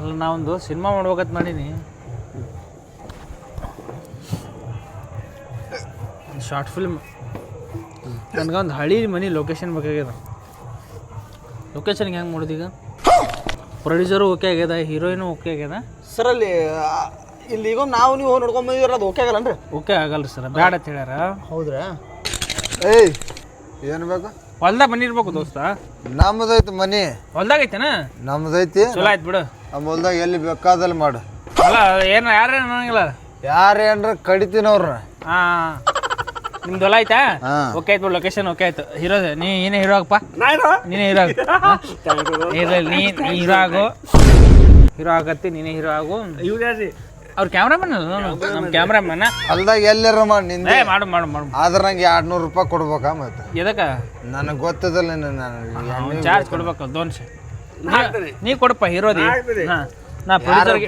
ಅಲ್ಲ ನಾವೊಂದು ಸಿನಿಮಾ ಮಾಡ್ಬೇಕಂತ ಮಾಡೀನಿ. Short film. ನನಗೊಂದು ಹಳಿ ಮನೆ ಲೊಕೇಶನ್ ಬೇಕಾಗ್ಯದ. ಲೊಕೇಶನ್ಗೆ ಹೆಂಗೆ ಮಾಡೋದು ಈಗ? ಪ್ರೊಡ್ಯೂಸರು ಓಕೆ ಆಗ್ಯದ, ಹೀರೋಯಿನು ಓಕೆ ಆಗ್ಯದ ಸರ್. ಅಲ್ಲಿ ಇಲ್ಲಿ ಈಗ ನಾವು ನೀವು ನೋಡ್ಕೊಂಬಂದಿರ ಅದು ಓಕೆ ಆಗಲ್ಲನ್ರಿ? ಓಕೆ ಆಗಲ್ಲ ಸರ್, ಬ್ಯಾಡ ಅಂತ ಹೇಳ್ಯಾರ. ಹೌದ್ರಾ? ಏಯ್ ಏನು ಬೇಕು? ಹೊಲ್ದಾಗ ಮನೆ ಇರ್ಬೇಕು ದೋಸ್ತ. ನಮ್ದೈತಿ ಮನಿ. ಹೊಲ್ದಾಗ ಐತೆನ? ನಮ್ದೈತಿ. ಚಲೋ ಆಯ್ತು ಬಿಡು. ನಮ್ಮ ಹೊಲ್ದಾಗ ಎಲ್ಲಿ ಬೇಕಾದಲ್ಲಿ ಮಾಡು. ಅಲ್ಲ ಏನು ಯಾರು ಅನ್ನಂಗಿಲ್ಲ. ಯಾರೇನ್ರ ಕಡಿತೀನಿ ಅವ್ರನ್ನ. ಹಾಂ, ನಿಮ್ದು ಹೊಲ ಆಯ್ತಾ? ಓಕೆ ಆಯ್ತು ಬಿಡು, ಲೊಕೇಶನ್ ಓಕೆ ಆಯ್ತು. ಹೀರೋ ನೀನೇ ಹೀರೋ ಆಗಪ್ಪ. ನೀನೇ ಹೀರೋ ಆಗ. ನೀ ಹೀರೋ ಆಗು. ಹೀರೋ ಆಗತ್ತಿ, ನೀನೇ ಹೀರೋ ಆಗು. ಅವ್ರ ಕ್ಯಾಮ್ರಾಮನ್ ನಮ್ಮ ಕ್ಯಾಮ್ರಾಮನ್. ಹೊಲ್ದಾಗ ಎಲ್ಲಾರ ಮಾಡಿ ನಿಂದೆ ಮಾಡು ಮಾಡು ಮಾಡು. ಆದ್ರೆ ನಂಗೆ 200 ರೂಪಾಯಿ ಕೊಡ್ಬೇಕಾ? ಮತ್ತೆ ಎದಕ್ಕೆ? ನನಗೆ ಗೊತ್ತದಲ್ಲ. ಚಾರ್ಜ್ ಕೊಡ್ಬೇಕು. ದೋನ್ಸ್ ನೀ ಕೊಡಪ್ಪ ಹೀರೋದಿ. ನಾ ಪ್ರೊಡ್ಯೂಸರ್ಗೆ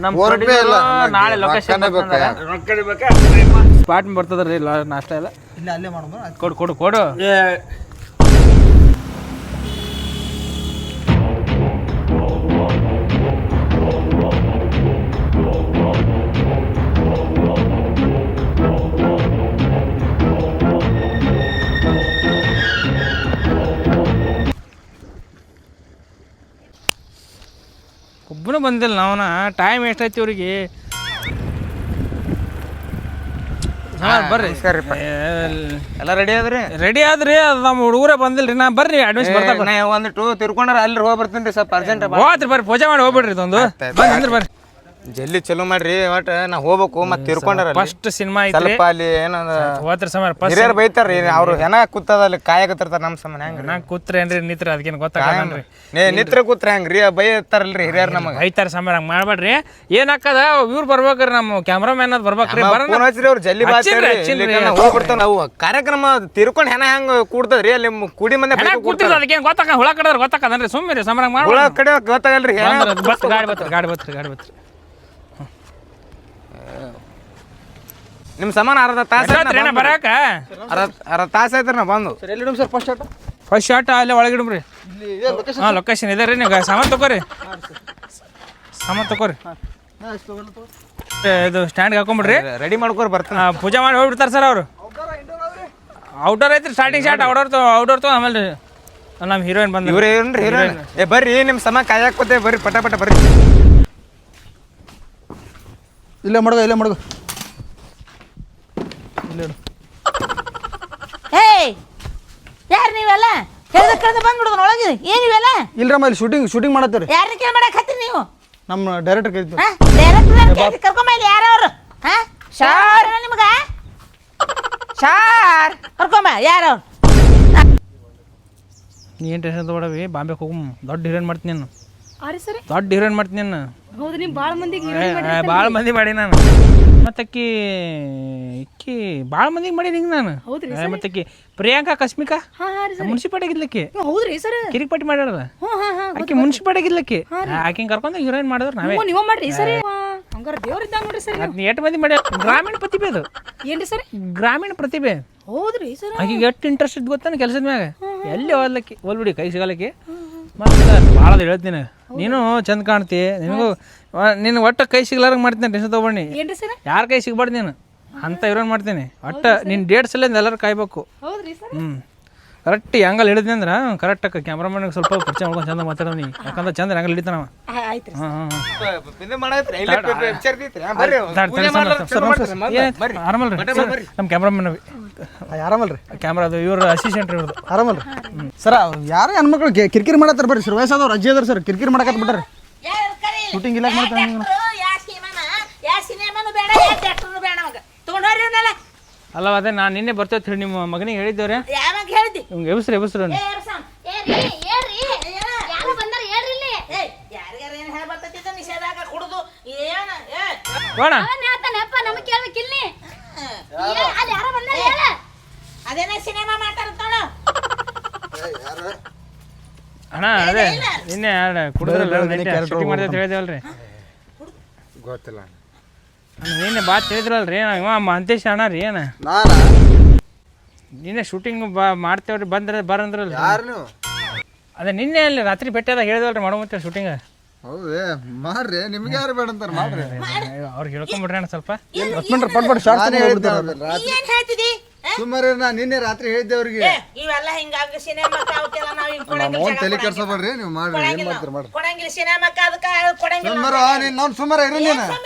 ನಮ್ಮ ಪ್ರೊಡ್ಯೂಸರ್ ನಾಳೆ ಲೊಕೇಶನ್ ಸ್ಪಾಟ್ ಬರ್ತದ್ರಿ. ನಾಷ್ಟ ಎಲ್ಲ ಇಲ್ಲ ಅಲ್ಲೇ ಮಾಡ್ಬೋದು. ಕೊಡು ಕೊಡು ಕೊಡು. ಒಬ್ಬನು ಬಂದಿಲ್ಲ. ನಾವನ ಟೈಮ್ ಎಷ್ಟೈತಿ ಇವ್ರಿಗೆ? ಬರ್ರಿ ಎಲ್ಲ ರೆಡಿ ಆದ್ರಿ? ರೆಡಿ ಆದ್ರಿ. ಅದು ನಮ್ಮ ಹುಡುಗರೇ ಬಂದಿಲ್ರಿ. ನಾ ಬರ್ರಿ ಅಡ್ವಾನ್ಸ್ ಬರ್ತಾರೆ. ಒಂದು ಟೂ ತಿರ್ಕೊಂಡ್ರೆ ಅಲ್ಲಿ ಹೋಗಿ ಬರ್ತೀನಿ ರೀ, ಸ್ವಲ್ಪ ಅರ್ಜೆಂಟ್. ಹೋಗ್ರಿ ಬರ್ರಿ, ಪೂಜೆ ಮಾಡಿ ಹೋಗ್ಬಿಡ್ರಿ. ಇದೊಂದು ಬಂದ್ರೆ ಬರ್ರಿ. ಜಲ್ದಿ ಚಲೋ ಮಾಡ್ರಿ. ಒಟ್ ನಾ ಹೋಗ್ಬೇಕು. ಮತ್ತೆ ತಿರ್ಕೊಂಡ್ರ ಫಸ್ಟ್ ಸಿನಿಮಾ ಐತಿ. ಸ್ವಲ್ಪ ಅಲ್ಲಿ ಏನಂದ ಹೋದ್ರ ಸಮಯ ಹಿರಿಯರು ಬೈತಾರ್ರಿ. ಅವ್ರು ಹೆಣ ಕೂತದಲ್ಲಿ ಕಾಯಕತ್ತಿರ್ತಾರ. ನಮ್ಮ ಸಮಯ ಹೆಂಗ್ರಿ? ನಾ ಕೂತ್ರೆ ಏನ್ರಿ ನಿತ್ರ ಅದಕ್ಕೇನು ಗೊತ್ತಾಗಲ್ರಿ. ನಿತ್ರ ಕೂತ್ರೆ ಹೆಂಗ್ರಿ? ಬೈತಾರಲ್ರಿ ಹಿರಿಯರ್ ನಮಗೆ. ಐತಾರ ಸಮಯ ಹಂಗೆ ಮಾಡ್ಬೇಡ್ರಿ. ಏನಾಕದ ಇವ್ರು ಬರ್ಬೇಕ್ರಿ, ನಮ್ಮ ಕ್ಯಾಮ್ರಾಮ್ಯಾನ್ ಅದ್ ಬರ್ಬೇಕ್ರಿ. ಫೋನ್ ಹಚ್ಚಿರಿ, ಅವ್ರು ಜಲ್ದಿ ಹೋಗ್ಬಿಡ್ತಾವ. ನಾವು ಕಾರ್ಯಕ್ರಮ ತಿರ್ಕೊಂಡ್ ಹೆಣ ಹೆಂಗ್ ಕೂಡ್ತದ್ರಿ? ಅಲ್ಲಿ ಕುಡಿ ಮಂದಿ ಕೂತಿದ್ರು. ಅದಕ್ಕೇನು ಗೊತ್ತಾಗ? ಹುಳ ಕಡದ್ರ ಗೊತ್ತಾಕದನ್ರಿ. ಸುಮ್ಮನೆ ಸಮಯ ಮಾಡಿ. ಹುಳ ಕಡೆ ಗೊತ್ತಾಗಲ್ರಿ. ಗಾಡಿ ಬತ್ರಿ ಗಾಡಿ ಬತ್ರಿ ಗಾಡಿ ಬತ್ರಿ. ನಿಮ್ ಸಮಾನ ಅರ್ಧ ತಾಸ ಬರಾಕ ಅರ್ಧ ತಾಸ ಐತ್ರಿ ನಾ ಬಂದು. ಸರ್ ಫಸ್ಟ್ ಶಾಟ್ ಅಲ್ಲೇ ಒಳಗಿಡ್ರಿ. ಹಾಂ, ಲೊಕೇಶನ್ ಇದೆ ರೀ. ನೀವು ಸಾಮಾನು ತಗೋರಿ. ಸಾಮಾನು ತಗೋರಿ. ಇದು ಸ್ಟ್ಯಾಂಡ್ಗೆ ಹಾಕೊಂಬಿಡ್ರಿ. ರೆಡಿ ಮಾಡ್ಕೊರಿ ಬರ್ತಾನೆ. ಪೂಜೆ ಮಾಡಿ ಹೋಗ್ಬಿಡ್ತಾರೆ ಸರ್ ಅವರು. ಔಟ್ಡೋರ್ ಐತ್ರಿ ಸ್ಟಾರ್ಟಿಂಗ್ ಶಾಟ್. ಔಟ್ಡೋರ್ ತಗೋ. ಆಮೇಲೆ ನಮ್ಮ ಹೀರೋಯಿನ್ ಬಂದ. ಇವ್ರು ಏನ್ರಿ ಹೀರೋಯಿನ್? ಬರ್ರಿ, ನಿಮ್ಮ ಸಮ ಕಾಯಕೋತೆ ಬರ್ರಿ. ಪಟ ಪಟ ಬರ್ರಿ. ಇಲ್ಲೇ ಮಡ್ಗ ಹೇ, ಯಾರು ನೀವೆಲ್ಲ? ಕೇಳ್ದ ಬಂದ್ಬಿಡೋದು ಒಳಗೆ. ಏನಿವೆಲ್ಲ? ಇಲ್ರಮ್ಮ, ಇಲ್ಲಿ ಶೂಟಿಂಗ್ ಮಾಡತ್ತೀರಿ. ಯಾರನ್ನ ಕೇಳಿ ಮಾಡಕ್ ಹತ್ತೀರಿ ನೀವು? ನಮ್ಮ ಡೈರೆಕ್ಟರ್ ಕರಿತೀವಿ. ಡೈರೆಕ್ಟರ್ ಕರ್ಕೊಂಬ. ಇಲ್ಲಿ ಯಾರವ್ರು? ಶಾರ್ ನಿಮ್ಗ? ಶಾರ್ ಕರ್ಕೊಂಬ. ಯಾರವ್ರು? ನೀ ಏನು ಟೆನ್ಷನ್ ತಗೊಳವಿ. ಬಾಂಬೆಗೆ ಹೋಗು. ದೊಡ್ಡ ಹೀರೋಯಿನ್ ಮಾಡ್ತೀನಿ ನಾನು. ದೊಡ್ಡ ಹೀರೋಯಿನ್ ಮಾಡ್ತೀನಿ ನಾನು. ಭಾಳ ಮಂದಿ ಮಾಡಿ ನಾನು. ಮತ್ತೆ ಇಕ್ಕಿ ಭಾಳ ಮಂದಿಗೆ ಮಾಡಿ ಹಿಂಗೆ ನಾನು. ಮತ್ತೆ ಪ್ರಿಯಾಂಕಾ ಕಸ್ಮಿಕಾ ಮುನ್ಸಿಪಾಲ್ಟಿಗಿದ್ಲಕ್ಕಿ. ಹೌದ್ರಿ ಸರ್? ಕಿರಿಕ್ಪಟ್ಟಿ ಮಾಡ್ಯಾರ. ಆಕಿ ಮುನ್ಸಿಪಾಲ್ಟಿಗಿದ್ಲಕ್ಕಿ. ಆಕಿಂಗ್ ಕರ್ಕೊಂಡು ಹೀರೋಯಿನ್ ಮಾಡಿದ್ರು ನಾವೇ. ನೀವು ಮಾಡ್ರಿ ಸರ್? ಹಂಗಾರ ದೇವ್ರಿದ್ದ ನೋಡ್ರಿ ಸರ್. ಅದನ್ನ 8 ಮಂದಿ ಮಾಡ್ಯಾರ. ಗ್ರಾಮೀಣ ಪ್ರತಿಭೆ ಅದು. ಏನ್ರಿ ಸರ್? ಗ್ರಾಮೀಣ ಪ್ರತಿಭೆ. ಹೌದ್ರಿ ಸರ್? ಆಕಿಗೆ ಎಷ್ಟು ಇಂಟ್ರೆಸ್ಟ್ ಇದ್ ಗೊತ್ತಾನ ಕೆಲಸದ ಮ್ಯಾಗ. ಎಲ್ಲಿ ಓದ್ಲಕ್ಕಿ ಓದ್ಬಿಡಿ, ಕೈ ಸಿಗಲಕ್ಕಿ. ಮತ್ತೆ ಭಾಳ ಹೇಳ್ತೀನಿ, ನೀನು ಚಂದ ಕಾಣ್ತಿ. ನಿನ್ನ ಒಟ್ಟು ಕೈ ಸಿಗ್ಲಾರಂಗೆ ಮಾಡ್ತೀನಿ. ಟೆನ್ಷನ್ ತೊಗೊಂಡು ಯಾರ ಕೈ ಸಿಗ್ಬಾರ್ದು ನೀನು ಅಂತ ಹೀರೋಯಿನ್ ಮಾಡ್ತೀನಿ. ಒಟ್ಟು ನಿನ್ನ ಡೇಟ್ಸ್ ಎಲ್ಲ ಎಲ್ಲರೂ ಕಾಯ್ಬೇಕು. ಕರೆಕ್ಟ್ ಆ್ಯಂಗಲ್ ಹಿಡಿದ್ನಿ ಅಂದ್ರೆ ಕರೆಕ್ಟ್ ಕ್ಯಾಮ್ರಾಮನ್ಗೆ ಸ್ವಲ್ಪ ಪರಿಚಯ ಮಾಡ್ಕೊಂಡು ಚಂದ ಮಾತಾಡೋನಿ. ಯಾಕಂದ್ರೆ ಚಂದ ಆ್ಯಂಗಲ್ ಹಿಡಿತಾನ. ಆರಾಮಲ್ರಿ ನಮ್ಮ ಕ್ಯಾಮ್ರಾಮನ್? ಆರಾಮಲ್ರಿ. ಕ್ಯಾಮ್ರಾ ಅದು ಇವ್ರ ಅಸಿಸ್ಟೆಂಟ್ ಇವ್ರದ್ದು. ಆರಾಮಲ್ರಿ ಸರ್? ಯಾರ ಹೆಣ್ಮಕ್ಳು ಕಿರಿಕಿರಿ ಮಾಡತ್ತಾರ ಬರ್ರಿ ಸರ್. ವಯಸ್ಸಾದವ್ರು ಅಜ್ಜಿ ಅದಾರ ಸರ್, ಕಿರಿಕಿರಿ ಮಾಡಕತ್ ಬಿಟ್ಟಾರೆ. ಶೂಟಿಂಗ್ ಇಲ್ಲ ಮಾಡ್ತಾರೆ. ಅಲ್ಲ, ಅದೇ ನಾನು ನಿನ್ನೆ ಬರ್ತೇವೆ ಹೇಳಿ ನಿಮ್ಮ ಮಗನಿಗೆ ಹೇಳಿದ್ದೇವ್ರೆ. ನಿಮ್ಗೆ ಎಬ್ಸ್ರಿ ಎಬ್ಸ್ರಿ. ಅಣ್ಣ ಅದೇ ನಿನ್ನೆ ಕುಡಿದ್ರಲ್ಲ ಶೂಟಿಂಗ್ ಮಾಡ್ತೇವೆ ಹೇಳಿದೇವಲ್ರಿ. ಗೊತ್ತಿಲ್ಲ. ನಿನ್ನೆ ಬಾತ್ ಹೇಳಿದ್ರಲ್ರಿ ಇವ ಮಂತೇಶ್ ಅಣ್ಣ ರೀ. ಏನ ನಿನ್ನೆ ಶೂಟಿಂಗ್ ಮಾಡ್ತೇವ್ರಿ ಬಂದ್ರೆ ಬರಂದ್ರಲ್ಲ. ಅದೇ ನಿನ್ನೆ ಅಲ್ಲಿ ರಾತ್ರಿ ಬೆಟ್ಟದಾಗ ಹೇಳಿದವಲ್ರಿ ಮಾಡೋ ಮತ್ತೆ ಶೂಟಿಂಗ್. ಹೌದೇ ಮಾಡ್ರಿ ನಿಮ್ಗೆ ಯಾರು ಬೇಡ ಅಂತಾರ ಮಾಡ್ರಿ ಅವ್ರಿಗೆ ಹೇಳ್ಕೊಂಬಿಡ್ರಿ ಅಣ್ಣ ಸ್ವಲ್ಪ ಪಟ್ ಶಾರ್ಟ್ ನೀ ಏನ್ ಹೇಳ್ತಿದಿ ಸುಮಾರು ನಾ ನಿನ್ನೆ ರಾತ್ರಿ ಹೇಳಿದ್ದೆ ಅವ್ರಿಗೆ ಇವೆಲ್ಲ ಹಿಂಗಾಗಿ ಸಿನಿಮಾಕ್ಕ ಅವಕ್ಕೆಲ್ಲ ನಾವು ಹಿಂಗ್ ಕೊಡಂಗಿಲ್ಲ ಓನ್ ತಲೆ ಕೆಡ್ಸೋಬೇಡ್ರಿ ನೀವು ಮಾಡ್ರಿ ಏನ್ ಮಾಡ್ತೀರಿ ಮಾಡ್ರಿ ಕೊಡಂಗಿಲ್ಲ ಸಿನಿಮಾಕ್ಕ ಅದಕ್ಕ ಕೊಡಂಗಿಲ್ಲ ಸುಮಾರು ನೀನು ಸುಮಾರು ಇರಲಿ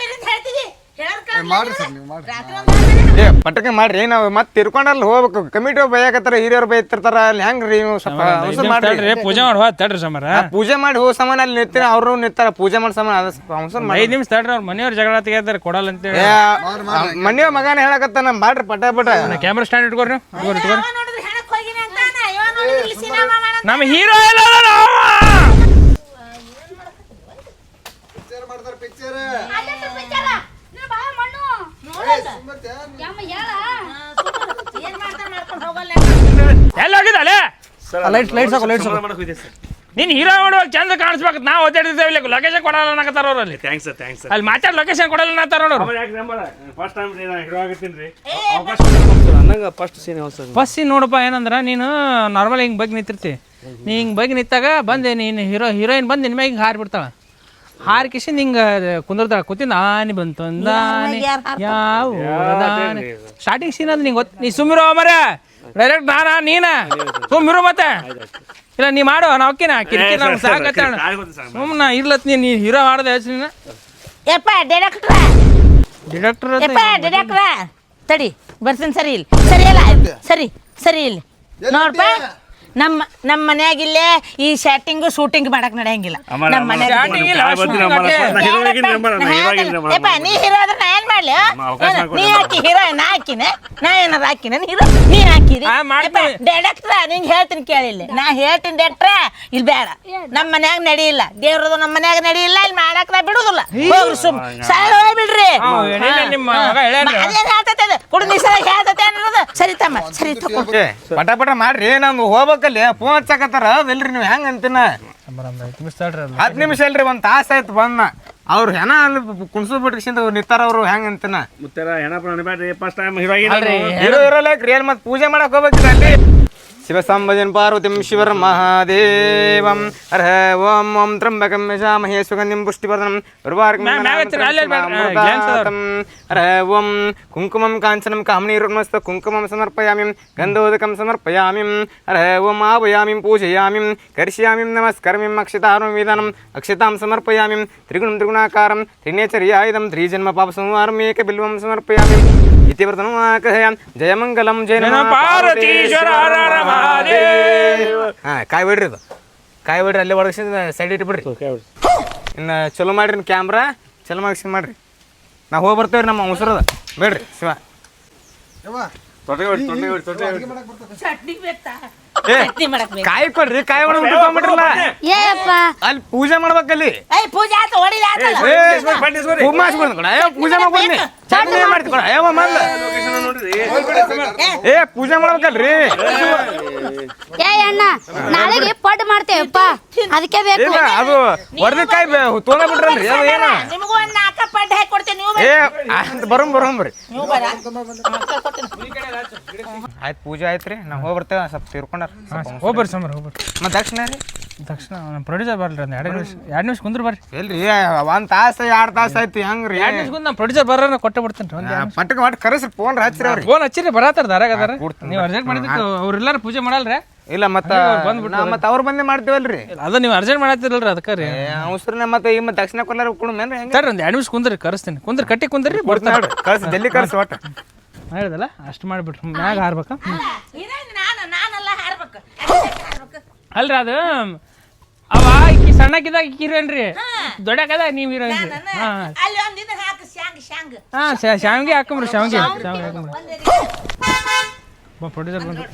ಹೇಳ್ತಿದಿ ಮಾಡ್ರಿ ಸರ್ ನೀವು ಮಾಡ್ರಿ ಏ ಪಟಕೆ ಮಾಡ್ರಿ ನಾವು ಮತ್ತೆ ತಿರ್ಕೊಂಡಲ್ಲಿ ಹೋಗ್ಬೇಕು ಕಮಿಟಿ ಬೈಯಾಕತ್ತಾರ ಹಿರಿಯರು ಬೈತಿರ್ತಾರ ಅಲ್ಲಿ ಹೆಂಗ್ರಿ ನೀವು ಸ್ವಲ್ಪ ಅವಸರ ಮಾಡ್ರಿ ತಡ್ರಿ ಪೂಜೆ ಮಾಡಿ ಹೋದ್ ತಡ್ರಿ ಸಮರ ಪೂಜೆ ಮಾಡಿ ಹೋಗೋ ಸಾಮಾನ ಅಲ್ಲಿ ನಿಂತಿರ ಅವ್ರು ನಿಂತಾರ ಪೂಜೆ ಮಾಡೋ ಸಾಮಾನ ಅವಸರ ಮಾಡಿ 5 ನಿಮಿಷ ತಡ್ರಿ ಅವ್ರ ಮನೆಯವ್ರ ಜಗಳ ತೆಗಿತಾರೆ ಕೊಡಲ್ಲ ಅಂತೇಳಿ ಮನೆಯ ಮಗನ ಹೇಳಕತ್ತಾನ ಮಾಡ್ರಿ ಪಟ ಕ್ಯಾಮ್ರಾ ಸ್ಟ್ಯಾಂಡ್ ಇಟ್ಕೊರಿ ನೀವು ಇಟ್ಕೊರಿ ನೋಡಿದ್ರೆ ಹೆಣಕ್ ಹೋಗಿನ ಅಂತಾನ ಇವ ನೋಡಿದ್ರೆ ಸಿನಿಮಾ ಮಾಡ ನಮ್ಮ ಹೀರೋ ಎಲ್ಲ ಪಿಕ್ಚರ್ ಮಾಡ್ತಾರ ಪಿಕ್ಚರ್ ಏನ್ ಮಾಡ್ತಾರ ಮಾಡ್ಕೊಂಡು ಹೋಗಲ್ಲ ಎಲ್ಲ ಹೋಗಿದ್ದಲ್ಲ ಲೈಟ್ ಸಾಕು ನೀನ್ ಹೀರೋ ಮಾಡುವಾಗ ಚಂದ ಕಾಣಿಸ್ಬೇಕು ನಾವು ಓದಾಡಿದ್ದೇವೆ ಇಲ್ಲಿ ಲೊಕೇಶನ್ ಕೊಡಲ್ಲ ಅನ್ನಕತ್ತಾರ ಅವ್ರು ಅಲ್ಲಿ ಥ್ಯಾಂಕ್ಸ್ ಸರ್ ಅಲ್ಲಿ ಮಾತಾಡ್ ಲೊಕೇಶನ್ ಕೊಡಲ್ಲ ಅನ್ನತ್ತಾರ ನೋಡು ಫಸ್ಟ್ ಟೈಮ್ ಹೀರೋ ಆಗತ್ತೀನಿ ಅನ್ನಂಗ ಫಸ್ಟ್ ಸೀನ್ ಯಾವ ಸರ್ ಫಸ್ಟ್ ಸೀನ್ ನೋಡಪ್ಪ ಏನಂದ್ರ ನೀನು ನಾರ್ಮಲ್ ಹಿಂಗೆ ಬಗ್ಗೆ ನಿಂತಿರ್ತಿ ನೀ ಹಿಂಗೆ ಬಗ್ಗೆ ನಿಂತಾಗ ಬಂದೆ ನೀನು ಹೀರೋಯಿನ್ ಬಂದು ನಿನ್ನ ಮ್ಯಾಗ ಹಿಂಗೆ ಹಾರಿ ಬಿಡ್ತಾಳ ಹಾರಿ ಕಿಶನ್ ಹಿಂಗೆ ಕುಂದಿರ್ತಾಳ ಕೂತಿಂದ ಆನೆ ಬಂತು ಅಂದಾನೆ ಯಾವ ಸ್ಟಾರ್ಟಿಂಗ್ ಸೀನ್ ಅದು ನಿಂಗೆ ಗೊತ್ತು ನೀ ಸುಮ್ಮಿರೋ ಮರ ಡೈರೆಕ್ಟ್ ನಾನಾ ನೀನ ಸುಮ್ಮಿರೋ ಮತ್ತೆ ಇಲ್ಲ ನೀ ಮಾಡು ನಾ ಓಕೆನಾ ಕಿರಿಕಿರಿ ನಮ್ಗೆ ಸಾಕತ್ತ ಸುಮ್ಮನೆ ಇರ್ಲತ್ ನೀನು ಹೀರೋ ಮಾಡೋದು ಹೆಚ್ಚು ನೀನು ಯಪ್ಪ ಡಿರೆಕ್ಟರ್ ಡಿರೆಕ್ಟ್ರ ತಡಿ ಬರ್ತೀನಿ ಸರಿ ಇಲ್ಲಿ ಸರಿ ಇಲ್ಲ ಸರಿ ಇಲ್ಲಿ ನೋಡ್ಪ ನಮ್ಮ ಮನ್ಯಾಗಿಲ್ಲೇ ಈ ಸೆಟ್ಟಿಂಗು ಶೂಟಿಂಗ್ ಮಾಡಕ್ ನಡೆಯಂಗಿಲ್ಲ ನಮ್ಮ ಮನ್ಯಾಗ ನೀ ಹೀರೋ ಆದ್ರೆ ನಾ ಏನ್ ಮಾಡ್ಲಿ ನೀ ಹಾಕಿ ಹೀರೋಯಿನ್ ಹಾಕಿನ ನಾ ಏನಾರ ಹಾಕಿನ ಹೀರೋ ನೀ ಹಾಕಿರಿ ಡೈರೆಕ್ಟ್ರ ನಿಂಗೆ ಹೇಳ್ತೀನಿ ಕೇಳಿಲ್ಲ ನಾ ಹೇಳ್ತೀನಿ ಡೈರೆಕ್ಟ್ರ ಇಲ್ಲಿ ಬೇಡ ನಮ್ಮ ಮನ್ಯಾಗ ನಡಿಯಿಲ್ಲ ದೇವ್ರದು ನಮ್ಮ ಮನ್ಯಾಗ ನಡಿಯಿಲ್ಲ ಇಲ್ಲಿ ಮಾಡಕ್ ನಾ ಬಿಡುದಿಲ್ಲ ಹೋಗ್ರಿ ಸುಮ್ ಸರಳ ಹೋಗ್ಬಿಡ್ರಿ ಅದೇನ್ ಹೇಳ್ತೈತೆ ಅದು ಕುಡಿದ ಸಲ ಹೇಳ್ತೈತೆ ಅನ್ನೋದು ಸರಿ ತಮ್ಮ ಸರಿ ತಗೋ ಪಟ ಮಾಡ್ರಿ ನಮ್ಗೆ ಹೋಗ್ಬೇಕಲ್ಲಿ ಫೋನ್ ಹಚ್ಚಕತ್ತಾರ ಅದಲ್ರಿ ನೀವು ಹೆಂಗ್ ಅಂತೀನ 10 ನಿಮಿಷ ಅಲ್ರಿ ಒಂದ್ ತಾಸ ಆಯ್ತು ಬಂದ ಅವ್ರು ಹೆಣ ಅಲ್ಲಿ ಕುಣ್ಸು ಬಿಟ್ಕಿಸಿಂದ ನಿಂತಾರ ಅವ್ರು ಹೆಂಗ್ ಅಂತೀನ ಮುತ್ತಾರ ಹೆಣಪ್ಪ ಅನ್ಬೇಡ್ರಿ ಫಸ್ಟ್ ಟೈಮ್ ಹೀರೋ ಹೀರೋ ಇರೋಲ್ರಿ ಅಲ್ಲಿ ಮತ್ತೆ ಪೂಜೆ ಮಾಡಕ್ ಹೋಗ್ಬೇಕ್ರಿ ಅಲ್ಲಿ ಶಿವ ಸಂಭಜನ್ ಪಾರ್ವತಿಂ ಶಿವರ ಮಹಾದೇವಂ ಹರ ಓಂ ಓಂ ತ್ರಂಬಕಂ ಯಜಾಮಹೇ ಸುಗಂಧಿಂ ಪುಷ್ಟಿವರ್ಧನಂ ಹರ ಓಂ ಕುಂಕುಮಂ ಕಾಂಚನಂ ಕಾಮನೀರ್ಮಸ್ತ ಕುಂಕುಮಂ ಸಮರ್ಪಯಾಮಿ ಗಂಧೋದಕಂ ಸಮರ್ಪಯಾಮಿ ಹರ ಓಂ ಆವಯಾಮಿ ಪೂಜಯಾಮಿ ಕರಿಷ್ಯಾಮಿ ನಮಸ್ಕರಮಿಂ ಅಕ್ಷತಾರಂ ವಿಧಾನಂ ಅಕ್ಷತಾಂ ಸಮರ್ಪಯಾಮಿ ತ್ರಿಗುಣಂ ತ್ರಿಗುಣಾಕಾರಂ ತ್ರಿನೇಚರ್ಯಾಯುಧಂ ತ್ರಿಜನ್ಮ ಪಾಪ ಸಂಹಾರಂ ಏಕ ಬಿಲ್ವಂ ಸಮರ್ಪಯಾಮಿ ಇತಿವರ್ಧನಂ ಆಕಹಯಾಂ ಜಯಮಂಗಲಂ ಜಯ ಪಾರ್ವತೀಶ್ವರ ಕಾಯಿ ಬಿಡ್ರಿ ಅದು ಕಾಯಿ ಬಿಡ್ರಿ ಅಲ್ಲೇ ಒಳಗಿಸಿ ಸೈಡ್ ಇಟ್ಬಿಡ್ರಿ ಇನ್ನು ಚಲೋ ಮಾಡ್ರಿ ಕ್ಯಾಮ್ರಾ ಚಲೋ ಮಾಡಿಸಿ ಮಾಡ್ರಿ ನಾವು ಹೋಗಿ ಬರ್ತೇವ್ರಿ ನಮ್ಮ ಅವಸರದ ಬೇಡ್ರಿ ಶಿವ ಚಟ್ನಿ ಬೇಕಾ ಏ ಕಾಯಿ ಕೊಡ್ರಿ ಕಾಯಿ ಹೊಡ್ಬಿಟ್ರಲ್ಲ ಅಲ್ಲಿ ಪೂಜೆ ಮಾಡ್ಬೇಕಲ್ಲಿ ಪೂಜೆ ಆತ ಹೊಡಿದ ಆತಲ್ಲ ಪೂಜೆ ಮಾಡ್ಕೊಂಡಿ ಚಟ್ನಿ ಮಾಡ್ತೀವಿ ಅಯ್ಯವ ಮೊದ್ಲು ಏ ಪೂಜೆ ಮಾಡ್ಬೇಕಲ್ರಿ ಏ ಅಣ್ಣ ನಾಳೆಗೆ ಪಡ್ ಮಾಡ್ತೇವಪ್ಪ ಅದಕ್ಕೆ ಬೇಕು ಇಲ್ಲ ಅದು ಹೊಡೆದ ಕಾಯಿ ತೊಗೊಂಡ ಬಿಟ್ರಲ್ರಿ ಅದು ಏನ ನಿಮಗೂ ಒಂದು 4 ಪಡ್ಡೆ ಹಾಕಿ ಕೊಡ್ತೀನಿ ನೀವು ಏ ಅಂತ ಬರೋಂಬ್ರಿ ನೀವು ಬರ ಆಯ್ತು ಪೂಜೆ ಆಯ್ತ್ರಿ ನಾವು ಹೋಗಿ ಬರ್ತೇವೆ ಸ್ವಲ್ಪ ತೀರ್ಕೊಂಡಾರ ಹೋಗ್ಬರ್ರಿ ಸಮರ್ ಹೋಗ್ಬರ್ರಿ ಮತ್ತೆ ದಕ್ಷಿಣ ರೀ ತಕ್ಷಣ ನಮ್ಮ ಪ್ರೊಡ್ಯೂಸರ್ ಬರ್ರಿ ಒಂದು 2 ನಿಮಿಷ ಕುಂದ್ರ ಬರ್ರಿ ಎಲ್ರಿ ಒಂದ್ ತಾಸ 2 ತಾಸ ಆಯ್ತು ಹೆಂಗ್ರಿ 2 ನಿಮಿಷ ಕುಂದ್ ನಮ್ಮ ಪ್ರೊಡ್ಯೂಸರ್ ಬರ್ರ ಕೊಟ್ಟೆ ಬಿಡ್ತೇನೆ ಒಂದು ಪಟ್ಟಕ್ಕೆ ಮಾಡಿ ಕರೆಸ್ರಿ ಫೋನ್ ಹಚ್ಚಿರಿ ಅವ್ರಿಗೆ ಫೋನ್ ಹಚ್ಚಿರಿ ಬರತ್ತಾರ ದಾರಾಗ ಅದಾರ ನೀವು ಅರ್ಜೆಂಟ್ ಮಾಡಿದ್ದಕ್ಕೆ ಅವ್ರೆಲ್ಲಾರು ಪೂಜೆ ಮಾಡಲ್ರಿ ಇಲ್ಲ ಮತ್ತೆ ಅವ್ರು ಬಂದೇ ಮಾಡ್ತೇವಲ್ರಿ ಅದು ನೀವು ಅರ್ಜೆಂಟ್ ಮಾಡತ್ತಿರಲ್ರಿ ಅದಕ್ಕೆ ರೀ ಅವಸರನ ಮತ್ತೆ ಈ ಮತ್ತೆ ದಕ್ಷಿಣ ಕೊಲ್ಲಾರ ಕೊಡ್ಮೇನ್ರಿ ಹೆಂಗೆ ಸರ್ ಒಂದು 2 ನಿಮಿಷ ಕುಂದ್ರಿ ಕರೆಸ್ತೀನಿ ಕಟ್ಟಿ ಕುಂದ್ರಿ ಕೊಡ್ತೀನಿ ನೋಡ್ರಿ ಕಳ್ಸಿ ಜಲ್ದಿ ಕಳ್ಸಿ ಒಟ್ಟು ಹೇಳಿದಲ್ಲ ಅಷ್ಟು ಮಾಡಿಬಿಟ್ರಿ ಮ್ಯಾಗ ಹಾರ್ಬೇಕಾ ನಾನೆಲ್ಲ ಹಾರ್ಬೇಕು ಅಲ್ರಿ ಅದು ಅವ ಈಕಿ ಸಣ್ಣಕ್ಕಿದಾಗ ಹೀರೋಯಿನ್ ರೀ ದೊಡ್ಡಕ್ಕಾದಾಗ ನೀವು ಹೀರೋಯಿನ್ ರೀ ಅಲ್ಲಿ ಒಂದು ಇದು ಹಾಕು ಶಾಂಗ್ ಹಾಂ ಶಾವಿಗೆ ಹಾಕೊಂಬ್ರಿ ಶಾವಿಗೆ ಹಾಕೊಂಬ್ರಿ ಪ್ರೊಡ್ಯೂಸರ್ ಬಂದು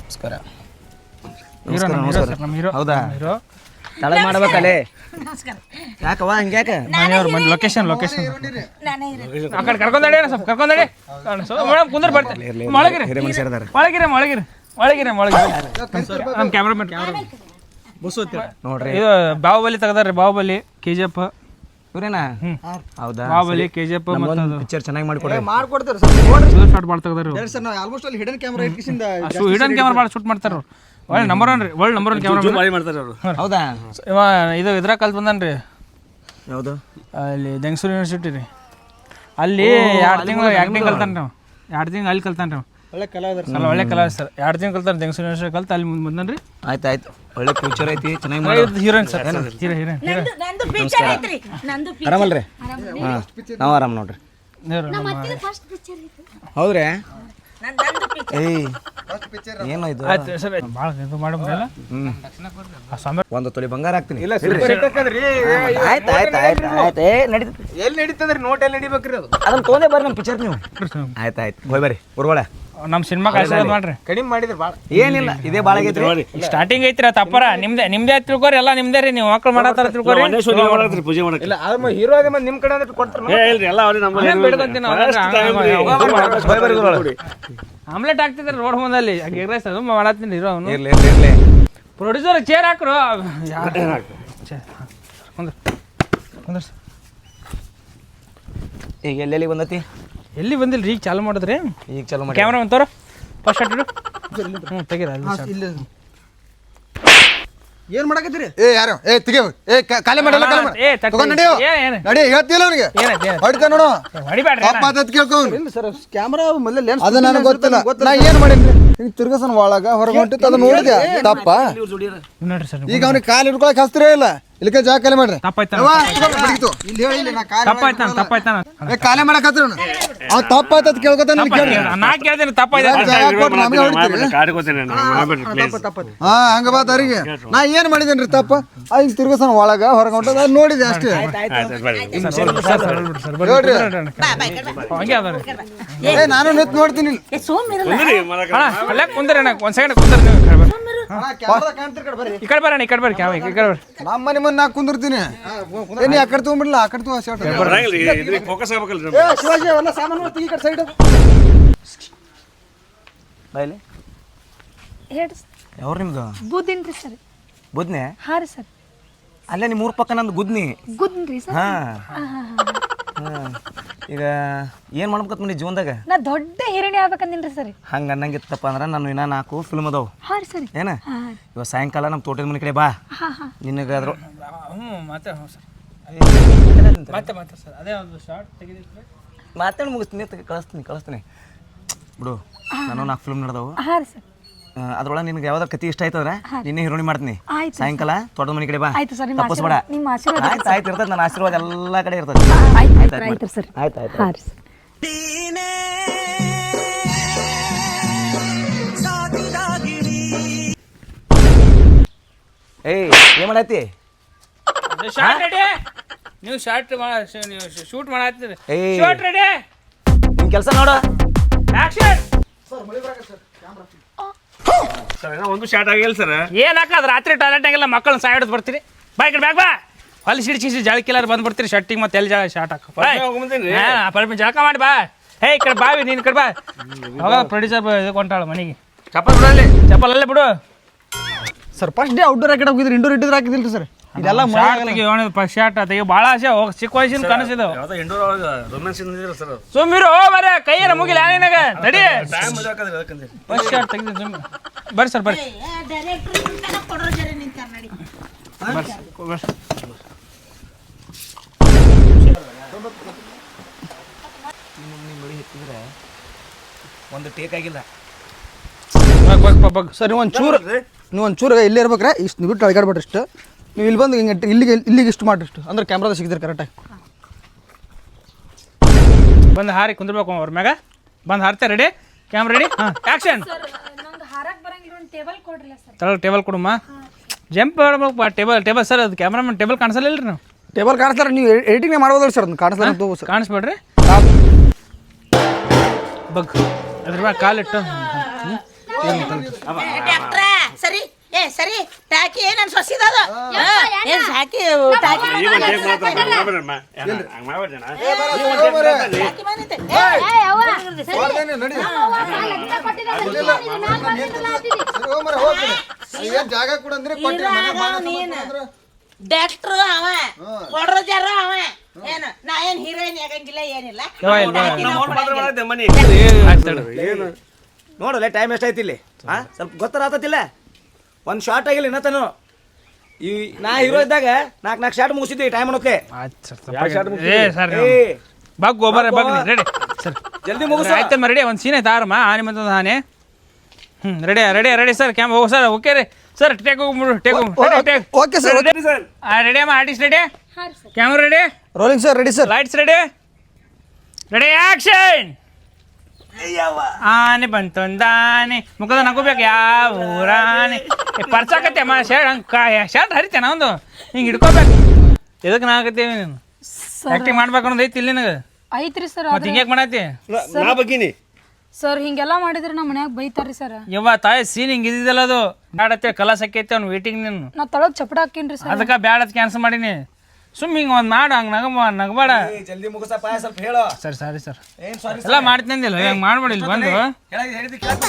ನಮಸ್ಕಾರ ನಮ್ಮ ಹೀರೋ ಹೌದಾ ಹೀರೋ ತಳ ಮಾಡ್ಬೇಕಲ್ಲೇ ನಮಸ್ಕಾರ ಯಾಕವ್ವ ಹಂಗ್ಯಾಕ ಮನೆಯವ್ರು ಬಂದು ಲೊಕೇಶನ್ ನಾನೇ ಆ ಕಡೆ ಕರ್ಕೊಂಡಾಡಿ ಸ್ವಲ್ಪ ಕರ್ಕೊಂಡಾಡಿ ಮೇಡಮ್ ಕುಂದ್ರ ಬರ್ತಾರೆ ಒಳಗಿರಿ ನಮ್ಮ ಕ್ಯಾಮ್ರಾಮನ್ ನೋಡ್ರಿ ಇದು ಬಾಹುಬಲಿ ತೆಗ್ದಾರ್ರಿ ಬಾಹುಬಲಿ KGF ಸೂರ್ಯನಾ ಹೌದಾ ಬಾಹುಬಲಿ KGF ಮತ್ತು ಪಿಕ್ಚರ್ ಚೆನ್ನಾಗಿ ಮಾಡಿಕೊಡ್ರಿ ಮಾಡ್ಕೊಡ್ತೀರಿ ಸರ್ ನೋಡ್ರಿ ಶಾರ್ಟ್ ಮಾಡ್ತಾ ಇದಾರೆ ಸರ್ ನಾವು ಆಲ್ಮೋಸ್ಟ್ ಅಲ್ಲಿ ಹಿಡನ್ ಕ್ಯಾಮ್ರಾ ಇಟ್ಕಿಸಿಂದ ಹಿಡನ್ ಕ್ಯಾಮ್ರಾ ಮಾಡಿ ಶೂಟ್ ಮಾಡ್ತಾರ ಅವ್ರು ಒಳ್ಳೆ ನಂಬರ್ 1 ರೀ ಒಳ್ಳೆ ನಂಬರ್ 1 ಕ್ಯಾಮ್ರಾ ಭಾರಿ ಮಾಡ್ತಾರೆ ಅವರು. ಹೌದಾ ಇವ ಇದು ಇದ್ರಾಗ ಕಲ್ತು ಬಂದಾನ್ರಿ ಯಾವುದು ಅಲ್ಲಿ ಬೆಂಗಳೂರು ಯೂನಿವರ್ಸಿಟಿ ರೀ ಅಲ್ಲಿ 2 ತಿಂಗಳು ಆ್ಯಕ್ಟಿಂಗ್ ಕಲ್ತಾನೆ ನಾವು 2 ತಿಂಗಳು ಅಲ್ಲಿ ಕಲ್ತಾನೆ ನಾವು ಒಳ್ಳೆ ಕಲಾವಿದರು ಅಲ್ಲ ಒಳ್ಳೆ ಕಲಾವಿದ ಸರ್ 2 ತಿಂಗಳು ಕಲ್ತಾನೆ ಬೆಂಗಳೂರು ಯೂನಿವರ್ಸಿಟಿ ಕಲ್ತು ಅಲ್ಲಿ ಬಂದನ್ರಿ ಆಯ್ತು ಒಳ್ಳೆ ಫ್ಯೂಚರ್ ಐತಿ ಚೆನ್ನಾಗಿ ಮಾಡಿ ಹೀರೋಯಿನ್ ಸರ್ ಹೀರೋಯಿನ್ ನಂದು ಪಿಕ್ಚರ್ ಐತ್ರಿ ನಂದು ಆರಾಮಲ್ರಿ ಹಾಂ ನಾವು ಆರಾಮ್ ನೋಡ್ರಿ ಫಸ್ಟ್ ಪಿಕ್ಚರ್ ಹೌದ್ರಿ ನಂದು ಪಿಕ್ಚರ್ ಏಯ್ ಏನು ಇದು ಆಯ್ತು ಸರ್ ಭಾಳ ಇದು ಮಾಡೋಲ್ಲ ಒಂದು ತೊಲಿ ಬಂಗಾರ ಹಾಕ್ತೀನಿ ಇಲ್ಲ ಆಯ್ತು ಏ ನಡೀತದೆ ಎಲ್ಲಿ ನಡೀತದ್ರಿ ನೋಟ್ ಎಲ್ಲಿ ನಡಿಬೇಕ್ರಿ ಅದು ಅದನ್ನ ತೊಗೊಂಡೇ ಬರ್ರಿ ನಮ್ಮ ಪಿಕ್ಚರ್ ನೀವು ಆಯ್ತು ಹೋಯ್ ಬರ್ರಿ ಉರ್ವಳ ನಮ್ಮ ಸಿನಿಮಾ ಆಶೀರ್ವಾದ ಮಾಡ್ರಿ ಕಡಿಮೆ ಮಾಡಿದ್ರೆ ಭಾಳ ಏನಿಲ್ಲ ಇದೇ ಭಾಳ ಆಗೈತ್ರಿ ಸ್ಟಾರ್ಟಿಂಗ್ ಐತ್ರಿ ತಪ್ಪರ ನಿಮ್ದೇ ತಿಳ್ಕೊರಿ ಎಲ್ಲ ನಿಮ್ದೇ ರೀ ನೀವು ಮಕ್ಕಳು ಮಾಡತ್ತಾರ ತಿಳ್ಕೊರಿ ಒಂದೇ ಶೋ ನೀವು ಮಾಡತ್ರಿ ಪೂಜೆ ಮಾಡಕ್ಕೆ. ಇಲ್ಲ ಅದು ಹೀರೋ ಅದೇ ಮತ್ತೆ ನಿಮ್ಮ ಕಡೆ ಅಂದ್ರೆ ಕೊಡ್ತಾರೆ ಏ ಇಲ್ರಿ ಎಲ್ಲ ಅವ್ರಿಗೆ ನಮ್ಮಲ್ಲಿ ಬೇಡ್ಕೊಂತೀನಿ ಹೋಯ್ ಬರ್ರಿ ಉರ್ವಳ ಆಮ್ಲೆಟ್ ಹಾಕ್ತಿದ್ರಿ ರೋಡ್ ಮುಂದಲ್ಲಿ ಎಗ್ ರೈಸ್ ಅದು ಮಾಡತ್ತೀನಿ ಹೀರೋ ಅವನು ಇರ್ಲಿ ಪ್ರೊಡ್ಯೂಸರ್ ಚೇರ್ ಹಾಕ್ರು ಈಗ ಎಲ್ಲೆಲ್ಲಿ ಬಂದತಿ ಎಲ್ಲಿ ಬಂದಿಲ್ರಿ ಈಗ ಚಾಲು ಮಾಡಿದ್ರಿ ಈಗ ಚಲೋ ಮಾಡಿ ಕ್ಯಾಮ್ರಾ ಅಂತವ್ರ ಫಸ್ಟ್ ಶಾಟ್ ಇಡು ತೆಗೀರ ಅಲ್ಲಿ ಇಲ್ಲ ಏನ್ ಮಾಡಕತ್ತೀರಿ ಏ ಯಾರು ಏ ತೆಗಿ ಏ ಖಾಲಿ ಮಾಡಲ್ಲ ಖಾಲಿ ಮಾಡಿ ಏ ತಟ್ಟಿ ತಗೊಂಡ್ ನಡೆಯೋ ಏನು ನಡಿ ಹೇಳ್ತಿಲ್ಲ ಅವನಿಗೆ ಏನಾಯ್ತು ಹೊಡಿತ ನೋಡು ಹೊಡಿಬೇಡ್ರಿ ಪಾಪ ಅಂತ ಕೇಳ್ಕೊ ಇಲ್ಲ ಸರ್ ಕ್ಯಾಮ್ರಾ ಮೊದಲೇ ಲೆನ್ಸ್ ಅದು ನನಗೆ ಗೊತ್ತಿಲ್ಲ ನಾ ಏನ್ ಮಾಡೇನ್ರಿ ಈಗ ತಿರ್ಗಸನ್ ಒಳಗ ಹೊರಗೆ ಹೊಂಟಿತ್ತು ಅದು ನೋಡಿದೆ ತಪ್ಪ ನೋಡ್ರಿ ಸರ್ ಈಗ ಅವ್ನಿಗೆ ಕಾಲು ಹಿಡ್ಕೊಳಕ್ ಹಸ್ತಿರೇ ಇಲ್ಲ ಇಲ್ಲಿಗೆ ಜಾಗ ಖಾಲಿ ಮಾಡ್ರಿ ತಪ್ಪಾಯ್ತಾನ ಬಡಿತು ಇಲ್ಲಿ ಹೇಳಿ ನಾ ತಪ್ಪಾಯ್ತಾನ ಏ ಖಾಲಿ ಮಾಡಕತ್ರ ಅವ್ ತಪ್ಪಾಯ್ತ ಅಂತ ಕೇಳ್ಕೊತಾನ ಕೇಳಿ ನಾ ಕೇಳ್ತೀನಿ ತಪ್ಪಾಯ್ತು ಜಾಗ ಕೊಟ್ಟು ನಮಗೆ ಹೊಡಿತೀರಿ ಕಾಡ್ಕೋತೇನೆ ಪ್ಲೇಸ್ ಹಾ ಹಂಗ ಬಾತ್ ಅವ್ರಿಗೆ ನಾ ಏನ್ ಮಾಡಿದೇನ್ರಿ ತಪ್ಪ ಈಗ ತಿರ್ಗಸನ್ ಒಳಗ ಹೊರಗೆ ಹೊಂಟದ ಅದು ನೋಡಿದೆ ಅಷ್ಟೇ ನೋಡ್ರಿ ಹಂಗೆ ಅದಾರೆ ಏ ನಾನು ನಿಂತ್ ನೋಡ್ತೀನಿ ಏ ಸೋಮಿರಲ್ಲ ಅಲ್ಲೇ ಕುಂದ್ರಿ ಅಣ್ಣ ಒಂದ್ ಸೆಕೆಂಡ್ ಕುಂದ್ರಿ ನೀವು ಈ ಕಡೆ ಬರ್ರಿ ಈ ಕಡೆ ಬರ್ರಿ ಕ್ಯಾವ ಈ ಕಡೆ ಬರ್ರಿ ನಮ್ಮ ಮನೆ ಮುಂದೆ ನಾ ಕುಂದಿರ್ತೀನಿ ಏನಿ ಆ ಕಡೆ ತಗೊಂಡ್ಬಿಡ್ಲ ಆ ಕಡೆ ತಗೋ ಶರ್ಟ್ ಇದ್ರಿಗೆ ಫೋಕಸ್ ಆಗ್ಬೇಕಲ್ರಿ ಏ ಶಿವಾಜಿ ಎಲ್ಲ ಸಾಮಾನು ಈ ಕಡೆ ಸೈಡ್ ಬಾಯ್ಲಿ ಹೇಳ್ರಿ ಯಾವ್ರು ನಿಮ್ದು ಬುದ್ದಿನ್ರಿ ಸರ್ ಬುದ್ನೆ ಹಾಂ ರೀ ಸರ್ ಅಲ್ಲೇ ನಿಮ್ಮ ಊರ್ ಪಕ್ಕ ನಂದು ಗುದ್ನಿ ಗುದ್ನ್ರಿ ಸರ್ ಹಾ ಈಗ ಏನ್ ಮಾಡ್ಬೇಕತ್ ಮಾಡಿ ಜೀವನದಾಗ ನಾ ದೊಡ್ಡ ಹಿರಿಣಿ ಆಗ್ಬೇಕಂದಿನ್ರಿ ಸರ್ ಹಂಗ ಅನ್ನಂಗಿತ್ತಪ್ಪ ಅಂದ್ರೆ ನಾನು ಇನ್ನ 4 ಫಿಲ್ಮ್ ಅದಾವ ಹಾಂ ರೀ ಸರ್ ಏನ ಇವಾಗ ಸಾಯಂಕಾಲ ನಮ್ಮ ತೋಟದ ಮನೆ ಕಡೆ ಬಾ ನಿನಗಾದ್ರು ಮತ್ತೆ ಸರ್ ಮತ್ತೆ ಸರ್ ಅದೇ ಒಂದು ಶಾರ್ಟ್ ತೆಗೆದಿತ್ತು ಮಾತಾಡಿ ಮುಗಿಸ್ತೀನಿ ಕಳಿಸ್ತೀನಿ ಬಿಡು ನಾನು 4 ಫಿಲ್ಮ್ ನಡೆದವು ಹಾಂ ರೀ ಸರ್ ಅದ್ರೊಳಗೆ ನಿನ್ಗೆ ಯಾವ್ದಾರ ಕತಿ ಇಷ್ಟ ಆಯ್ತಂದ್ರೆ ನಿನ್ನೆ ಹೀರೋಣಿ ಮಾಡ್ತೀನಿ ಆಯ್ತು ಸಾಯಂಕಾಲ ತೋಟದ ಮನೆ ಕಡೆ ಬಾ ಆಯ್ತು ಸರ್ ನಿಮ್ಮ ತಪ್ಪಿಸ್ಬೇಡ ನಿಮ್ಮ ಆಶೀರ್ವಾದ ಆಯ್ತು ಇರ್ತದೆ ನನ್ನ ಆಶೀರ್ವಾದ ಎಲ್ಲ ಕಡೆ ಇರ್ತದೆ ಆಯ್ತು ಸರ್ ಆಯ್ತು ಹಾಂ ರೀ ಸರ್ ಏಯ್ ಏನ್ ಮಾಡತ್ತಿ ಶಾರ್ಟ್ ರೆಡಿ ನೀವು ಶಾರ್ಟ್ ನೀವು ಶೂಟ್ ಮಾಡತ್ತೀರಿ ಏಯ್. ಶಾರ್ಟ್ ರೆಡಿ ನಿನ್ ಕೆಲಸ ನೋಡು ಆಕ್ಷನ್ ಸರ್ ಏನೋ ಒಂದು ಶಾರ್ಟ್ ಆಗಿಲ್ಲ ಸರ್ ಏನ್ ಹಾಕದ್ ರಾತ್ರಿ ಟಾಯ್ಲೆಟ್ ಆಗಿಲ್ಲ ಮಕ್ಕಳನ್ನ ಸಾಯಿಡ್ ಬರ್ತೀರಿ ಬಾ ಈ ಕಡೆ ಬ್ಯಾಗ್ ಬಾ ಹೊಲಿ ಸಿಡಿಸಿ ಜಳಕಿಲ್ಲಾರ ಬಂದ್ಬಿಡ್ತೀರಿ ಶರ್ಟಿಗೆ ಮತ್ತೆ ಎಲ್ಲಿ ಶಾರ್ಟ್ ಹಾಕ ಹೋಗ್ಬಂದೇನ್ರಿ ಜಳಕ ಮಾಡಿ ಬಾ ಹೇ ಈ ಕಡೆ ಬಾವಿ ನೀನ್ ಈ ಕಡೆ ಬಾ ಅವಾಗ ಪ್ರೊಡ್ಯೂಸರ್ ಇದು ಕೊಂಟಾಳ ಮನೆಗೆ ಚಪ್ಪಲ್ ಬಿಡಲ್ಲಿ ಚಪ್ಪಲ್ ಅಲ್ಲೇ ಬಿಡು ಸರ್ ಫಸ್ಟ್ ಡೇ ಔಟ್ಡೋರ್ ಹಾಕಿಡ್ ಹೋಗಿದ್ರಿ ಇಂಡೋರ್ ಇಟ್ಟಿದ್ರೆ ಹಾಕಿದಿಲ್ರಿ ಸರ್ ಇದೆಲ್ಲ ಶಾರ್ಟ್ ತೆಗಿ ಶಾರ್ಟ್ ತೆಗಿ ಭಾಳ ಆಸೆ ಹೋಗಿ ಚಿಕ್ಕ ವಯಸ್ಸಿನ ಕನಸಿದವು ಯಾವ್ದೋ ಇಂಡೋರ್ ರೊಮ್ಯಾನ್ಸ್ ಇಂದಿರ ಸರ್ ಸುಮ್ಮಿರು ಬರೇ ಕೈಯರ ಮುಗಿಲ ನಿನಗ ತಡಿ ಟೈಮ್ ಮಜಾಕದ ಹೇಳ್ಕಂದ್ರಿ ಫಸ್ಟ್ ಶಾರ್ಟ್ ತೆಗಿದ್ದೀನಿ ಸುಮ್ಮನೆ ಬರ್ರಿ ಸರ್ ಬರ್ರಿ ಡೈರೆಕ್ಟರ್ ಕೊಡೋ ಜರ ನಿಂತಾರ ನಡಿ ಬರ್ರಿ ಒಂದು ಟೇಕ್ ಆಗಿಲ್ಲ ಸರ್ ನೀವು ಒಂಚೂರು ಇಲ್ಲೇ ಇರ್ಬೇಕ್ರೆ ಇಷ್ಟು ಬಿಟ್ಟು ಅಳಗಾಡ್ಬೇಡ್ರಿ ಇಷ್ಟು ನೀವು ಇಲ್ಲಿ ಬಂದು ಹಿಂಗೆ ಇಲ್ಲಿಗೆ ಇಷ್ಟು ಮಾಡ್ರಿ ಇಷ್ಟು ಅಂದ್ರೆ ಕ್ಯಾಮ್ರಾದ ಸಿಗಿದ್ರಿ ಕರೆಕ್ಟಾಗಿ ಬಂದು ಹಾರಿ ಕುಂದ್ರಬೇಕು ಅವ್ರ ಮ್ಯಾಗ ಬಂದು ಹಾರ್ತೆ ರೆಡಿ ಕ್ಯಾಮ್ರಾ ರೆಡಿ ಹಾಂ ಆ್ಯಕ್ಷನ್ ನಂಗೆ ಹಾರಕ್ಕೆ ಬರಂಗಿಲ್ಲ ಒಂದು ಟೇಬಲ್ ಕೊಡ್ರಲ್ಲ ಸರ್ ತಳಗೆ ಟೇಬಲ್ ಕೊಡಮ್ಮ ಜಂಪ್ ಮಾಡ್ಬೇಕು ಟೇಬಲ್ ಸರ್ ಅದು ಕ್ಯಾಮ್ರಾಮನ್ ಟೇಬಲ್ ಕಾಣಿಸಲ್ಲ ಇಲ್ರಿ ನಾವು ಟೇಬಲ್ ಕಾಣಿಸ್ತಾರೆ ನೀವು ಎಡಿಟಿಂಗ್ ಮಾಡ್ಬೋದಲ್ಲ ಸರ್ ಅದನ್ನ ಕಾಣಿಸ್ತಾರೆ ತಗೋ ಸರ್ ಕಾಣಿಸ್ಬೇಡ್ರಿ ಬಗ್ ಅದ್ರ ಮ್ಯಾಗ ಕಾಲಿಟ್ಟು ಡಾಕ್ಟ್ರ ಸರಿ ಏ ಸರಿ ಟಾಕಿ ಏನ್ ಸೊಸಿದದು ಏನ್ ಸಾಕಿ ಟಾಕಿ ಈಗ ಒಂದು ಟೇಕ್ ಮಾಡ್ತಾರೆ ಮಾಡ್ಬೇಡ ಟಾಕಿ ಬಂದೈತೆ ಜಾಗ ಕೂಡ ಅಂದ್ರೆ ನೀನು ಡಾಕ್ಟ್ರು ಅವ ಕೊಡ್ರ ಜರ ಅವ ಏನು ನಾ ಏನ್ ಹೀರೋಯಿನ್ ಆಗಂಗಿಲ್ಲ ಏನಿಲ್ಲ ಮನಿ ಏನು ನೋಡಲ್ಲ ಟೈಮ್ ಎಷ್ಟೈತಿ ಇಲ್ಲಿ ಸ್ವಲ್ಪ ಗೊತ್ತಾಗತ್ತಿಲ್ಲ ಒಂದು ಶಾರ್ಟ್ ಆಗಿಲ್ಲ ಇನ್ನತನು ಈ ನಾ ಹೀರೋ ಇದ್ದಾಗ ನಾಲ್ಕು ಶಾರ್ಟ್ ಮುಗಿಸಿದ್ವಿ ಟೈಮ್ ಅನ್ನೋಕೆ ಸರ್ ಬಗ್ ಗೋಬರ್ ಬಗ್ ರೆಡಿ ಸರ್ ಜಲ್ದಿ ಮುಗಿಸ ಆಯ್ತಮ್ಮ ರೆಡಿ ಒಂದು ಸೀನ್ ಆಯ್ತು ಆರಮ್ಮ ಆನೆ ಮತ್ತೊಂದು ಆನೆ ರೆಡಿ ಸರ್ ಕ್ಯಾಮ್ ಹೋಗು ಸರ್ ಓಕೆ ರೀ sir take okay sir ready ಅಮ್ಮ artist ready camera ready rolling sir ready sir lights ready action ಆನೆ ಬಂತೊಂದಾನೆ ಮುಖದ ನಗೋಬೇಕು ಯಾವ ಊರಾನೆ ಪರ್ಚಾಕತ್ತೆ ಅಮ್ಮ ಶರ್ಟ್ ಹರಿತೇನ ಒಂದು ಹಿಂಗೆ ಹಿಡ್ಕೋಬೇಕು ಎದಕ್ಕೆ ನಾಗತ್ತೇವಿ ನೀನು ಆ್ಯಕ್ಟಿಂಗ್ ಮಾಡ್ಬೇಕು ಅನ್ನೋದು ಐತಿ ಇಲ್ಲಿ ನಿನಗೆ ಐತ್ರಿ ಸರ್ ಮತ್ತೆ ಹಿಂಗೆ ಮಾಡತ್ತಿ ನಾ ಬಗ್ಗಿನಿ ಸರ್ ಹಿಂಗೆಲ್ಲ ಮಾಡಿದ್ರೆ ನಮ್ಮ ಮನ್ಯಾಗ ಬೈತಾರ್ರಿ ಸರ್ ಯವ್ವ ತಾಯಿ ಸೀನ್ ಹಿಂಗೆ ಇದ್ದಿದ್ದಲ್ಲ ಅದು ಬ್ಯಾಡತ್ತೆ ಕಲಾಸ ಆಕೈತಿ ಅವ್ನು ವೇಟಿಂಗ್ ನೀನು ನಾ ತಳಗ್ ಚಪಟ ಹಾಕೀನ್ರಿ ಸರ್ ಅದಕ್ಕೆ ಬ್ಯಾಡತ್ ಕ್ಯಾನ್ಸಲ್ ಮಾಡೀನಿ ಸುಮ್ಮ ಹಿಂಗೆ ಒಂದು ಮಾಡು ಹಂಗೆ ನಗಬೇಡ ಜಲ್ದಿ ಮುಗಿಸಪ್ಪ ಸ್ವಲ್ಪ ಹೇಳೋ ಸರ್ ಸಾರಿ ಸರ್ ಏನ್ ಸಾರಿ ಎಲ್ಲ ಮಾಡ್ತಿದ್ದಿಲ್ಲ ಹಂಗೆ ಮಾಡ್ಬೇಡಿಲ್ಲ ಬಂದು ಹೇಳಿದ್ದು ಕೇಳಕ್